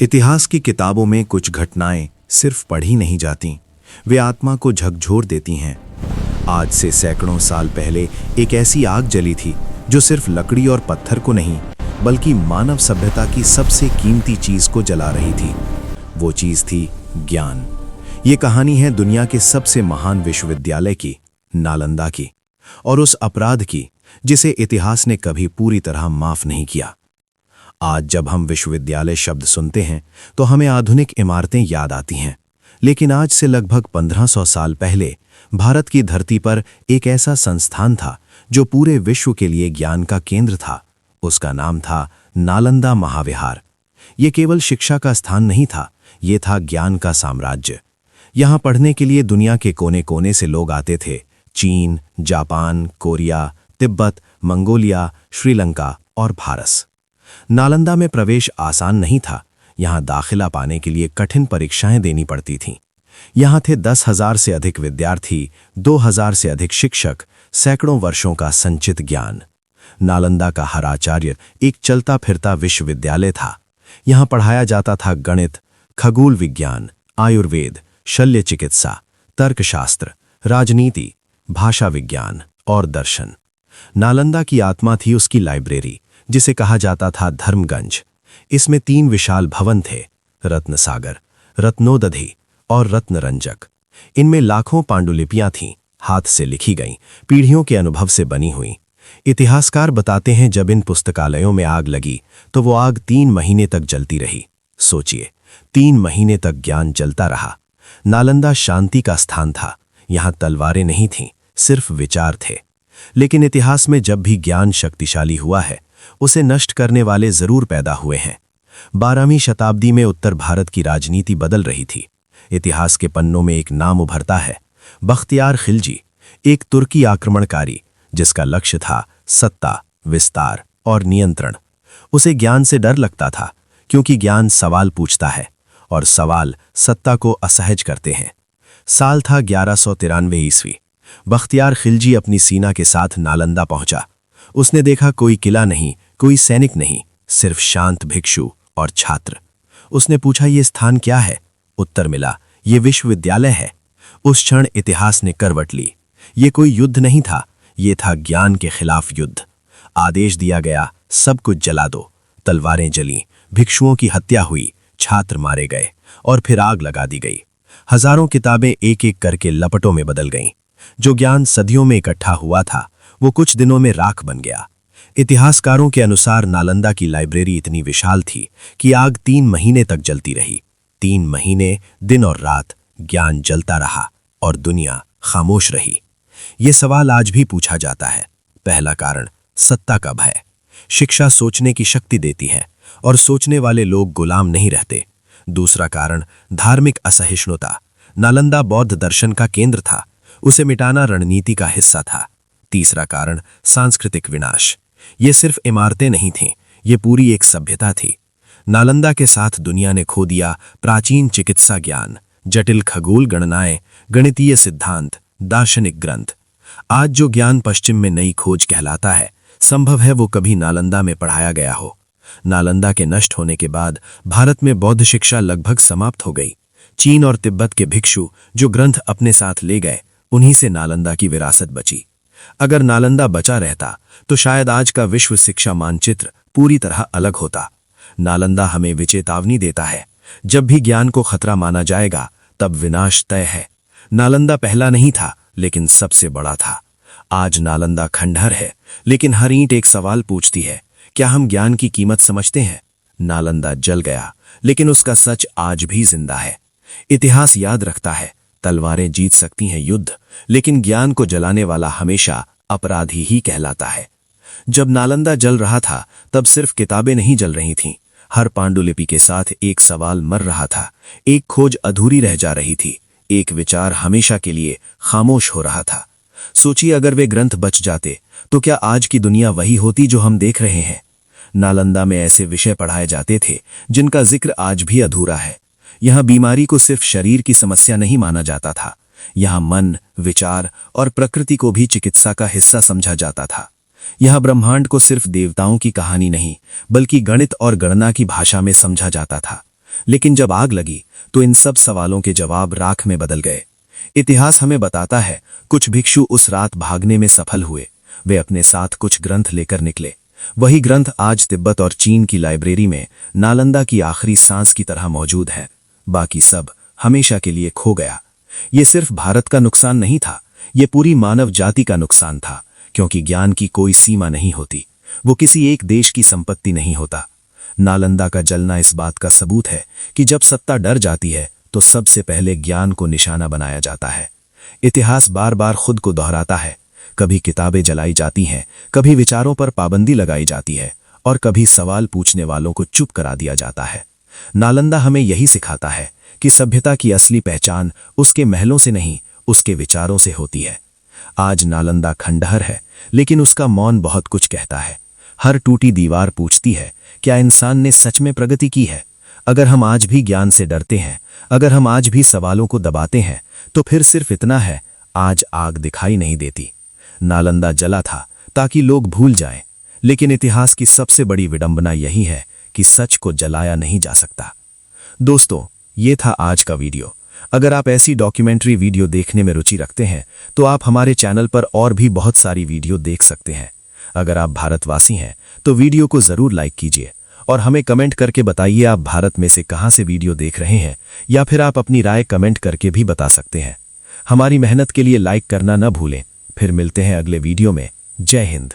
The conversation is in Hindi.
इतिहास की किताबों में कुछ घटनाएं सिर्फ पढ़ी नहीं जाती, वे आत्मा को झकझोर देती हैं। आज से सैकड़ों साल पहले एक ऐसी आग जली थी जो सिर्फ लकड़ी और पत्थर को नहीं बल्कि मानव सभ्यता की सबसे कीमती चीज को जला रही थी। वो चीज थी ज्ञान। ये कहानी है दुनिया के सबसे महान विश्वविद्यालय की, नालंदा की, और उस अपराध की जिसे इतिहास ने कभी पूरी तरह माफ नहीं किया। आज जब हम विश्वविद्यालय शब्द सुनते हैं तो हमें आधुनिक इमारतें याद आती हैं, लेकिन आज से लगभग 1500 साल पहले भारत की धरती पर एक ऐसा संस्थान था जो पूरे विश्व के लिए ज्ञान का केंद्र था। उसका नाम था नालंदा महाविहार। ये केवल शिक्षा का स्थान नहीं था, ये था ज्ञान का साम्राज्य। यहाँ पढ़ने के लिए दुनिया के कोने कोने से लोग आते थे। चीन, Japan, Korea, Tibet, Mongolia, Sri Lanka और भारत। नालंदा में प्रवेश आसान नहीं था। यहाँ दाखिला पाने के लिए कठिन परीक्षाएं देनी पड़ती थीं। यहाँ थे 10,000 से अधिक विद्यार्थी, 2,000 से अधिक शिक्षक, सैकड़ों वर्षों का संचित ज्ञान। नालंदा का हर आचार्य एक चलता फिरता विश्वविद्यालय था। यहाँ पढ़ाया जाता था गणित, खगोल विज्ञान, आयुर्वेद, शल्य चिकित्सा, तर्कशास्त्र, राजनीति, भाषा विज्ञान और दर्शन। नालंदा की आत्मा थी उसकी लाइब्रेरी, जिसे कहा जाता था धर्मगंज। इसमें 3 विशाल भवन थे, रत्नसागर, रत्नोदधि और रत्नरंजक। इनमें लाखों पांडुलिपियां थीं, हाथ से लिखी गईं, पीढ़ियों के अनुभव से बनी हुई। इतिहासकार बताते हैं जब इन पुस्तकालयों में आग लगी तो वो आग 3 महीने तक जलती रही। सोचिए, 3 महीने तक ज्ञान जलता रहा। नालंदा शांति का स्थान था। यहाँ तलवारें नहीं थीं, सिर्फ विचार थे। लेकिन इतिहास में जब भी ज्ञान शक्तिशाली हुआ है, उसे नष्ट करने वाले जरूर पैदा हुए हैं। 12वीं शताब्दी में उत्तर भारत की राजनीति बदल रही थी। इतिहास के पन्नों में एक नाम उभरता है, बख्तियार खिलजी, एक तुर्की आक्रमणकारी जिसका लक्ष्य था सत्ता, विस्तार और नियंत्रण। उसे ज्ञान से डर लगता था, क्योंकि ज्ञान सवाल पूछता है और सवाल सत्ता को असहज करते हैं। साल था 1193 ईस्वी। बख्तियार खिलजी अपनी सेना के साथ नालंदा पहुंचा। उसने देखा कोई किला नहीं, कोई सैनिक नहीं, सिर्फ शांत भिक्षु और छात्र। उसने पूछा, ये स्थान क्या है? उत्तर मिला, ये विश्वविद्यालय है। उस क्षण इतिहास ने करवट ली। ये कोई युद्ध नहीं था, ये था ज्ञान के खिलाफ युद्ध। आदेश दिया गया, सब कुछ जला दो। तलवारें जलीं, भिक्षुओं की हत्या हुई, छात्र मारे गए और फिर आग लगा दी गई। हजारों किताबें एक एक करके लपटों में बदल गईं। जो ज्ञान सदियों में इकट्ठा हुआ था, वो कुछ दिनों में राख बन गया। इतिहासकारों के अनुसार नालंदा की लाइब्रेरी इतनी विशाल थी कि आग 3 महीने तक जलती रही। 3 महीने दिन और रात ज्ञान जलता रहा और दुनिया खामोश रही। ये सवाल आज भी पूछा जाता है। पहला कारण, सत्ता का भय। शिक्षा सोचने की शक्ति देती है और सोचने वाले लोग गुलाम नहीं रहते। दूसरा कारण, धार्मिक असहिष्णुता। नालंदा बौद्ध दर्शन का केंद्र था, उसे मिटाना रणनीति का हिस्सा था। तीसरा कारण, सांस्कृतिक विनाश। ये सिर्फ इमारतें नहीं थीं, ये पूरी एक सभ्यता थी। नालंदा के साथ दुनिया ने खो दिया प्राचीन चिकित्सा ज्ञान, जटिल खगोल गणनाएं, गणितीय सिद्धांत, दार्शनिक ग्रंथ। आज जो ज्ञान पश्चिम में नई खोज कहलाता है, संभव है वो कभी नालंदा में पढ़ाया गया हो। नालंदा के नष्ट होने के बाद भारत में बौद्ध शिक्षा लगभग समाप्त हो गई। चीन और तिब्बत के भिक्षु जो ग्रंथ अपने साथ ले गए, उन्हीं से नालंदा की विरासत बची। अगर नालंदा बचा रहता तो शायद आज का विश्व शिक्षा मानचित्र पूरी तरह अलग होता। नालंदा हमें विचेतावनी देता है, जब भी ज्ञान को खतरा माना जाएगा तब विनाश तय है। नालंदा पहला नहीं था, लेकिन सबसे बड़ा था। आज नालंदा खंडहर है, लेकिन हर ईंट एक सवाल पूछती है, क्या हम ज्ञान की कीमत समझते हैं? नालंदा जल गया, लेकिन उसका सच आज भी जिंदा है। इतिहास याद रखता है, तलवारें जीत सकती हैं युद्ध, लेकिन ज्ञान को जलाने वाला हमेशा अपराधी ही कहलाता है। जब नालंदा जल रहा था, तब सिर्फ किताबें नहीं जल रही थीं। हर पांडुलिपि के साथ एक सवाल मर रहा था, एक खोज अधूरी रह जा रही थी, एक विचार हमेशा के लिए खामोश हो रहा था। सोचिए, अगर वे ग्रंथ बच जाते तो क्या आज की दुनिया वही होती जो हम देख रहे हैं? नालंदा में ऐसे विषय पढ़ाए जाते थे जिनका जिक्र आज भी अधूरा है। यहाँ बीमारी को सिर्फ शरीर की समस्या नहीं माना जाता था, यहाँ मन, विचार और प्रकृति को भी चिकित्सा का हिस्सा समझा जाता था। यह ब्रह्मांड को सिर्फ देवताओं की कहानी नहीं बल्कि गणित और गणना की भाषा में समझा जाता था। लेकिन जब आग लगी तो इन सब सवालों के जवाब राख में बदल गए। इतिहास हमें बताता है कुछ भिक्षु उस रात भागने में सफल हुए। वे अपने साथ कुछ ग्रंथ लेकर निकले। वही ग्रंथ आज तिब्बत और चीन की लाइब्रेरी में नालंदा की आखिरी सांस की तरह मौजूद है। बाकी सब हमेशा के लिए खो गया। ये सिर्फ भारत का नुकसान नहीं था, ये पूरी मानव जाति का नुकसान था, क्योंकि ज्ञान की कोई सीमा नहीं होती, वो किसी एक देश की संपत्ति नहीं होता। नालंदा का जलना इस बात का सबूत है कि जब सत्ता डर जाती है तो सबसे पहले ज्ञान को निशाना बनाया जाता है। इतिहास बार बार खुद को दोहराता है। कभी किताबें जलाई जाती हैं, कभी विचारों पर पाबंदी लगाई जाती है और कभी सवाल पूछने वालों को चुप करा दिया जाता है। नालंदा हमें यही सिखाता है कि सभ्यता की असली पहचान उसके महलों से नहीं, उसके विचारों से होती है। आज नालंदा खंडहर है, लेकिन उसका मौन बहुत कुछ कहता है। हर टूटी दीवार पूछती है, क्या इंसान ने सच में प्रगति की है? अगर हम आज भी ज्ञान से डरते हैं, अगर हम आज भी सवालों को दबाते हैं, तो फिर सिर्फ इतना है, आज आग दिखाई नहीं देती। नालंदा जला था ताकि लोग भूल जाएं, लेकिन इतिहास की सबसे बड़ी विडंबना यही है कि सच को जलाया नहीं जा सकता। दोस्तों, ये था आज का वीडियो। अगर आप ऐसी डॉक्यूमेंट्री वीडियो देखने में रुचि रखते हैं तो आप हमारे चैनल पर और भी बहुत सारी वीडियो देख सकते हैं। अगर आप भारतवासी हैं तो वीडियो को जरूर लाइक कीजिए और हमें कमेंट करके बताइए आप भारत में से कहां से वीडियो देख रहे हैं, या फिर आप अपनी राय कमेंट करके भी बता सकते हैं। हमारी मेहनत के लिए लाइक करना न भूलें। फिर मिलते हैं अगले वीडियो में। जय हिंद।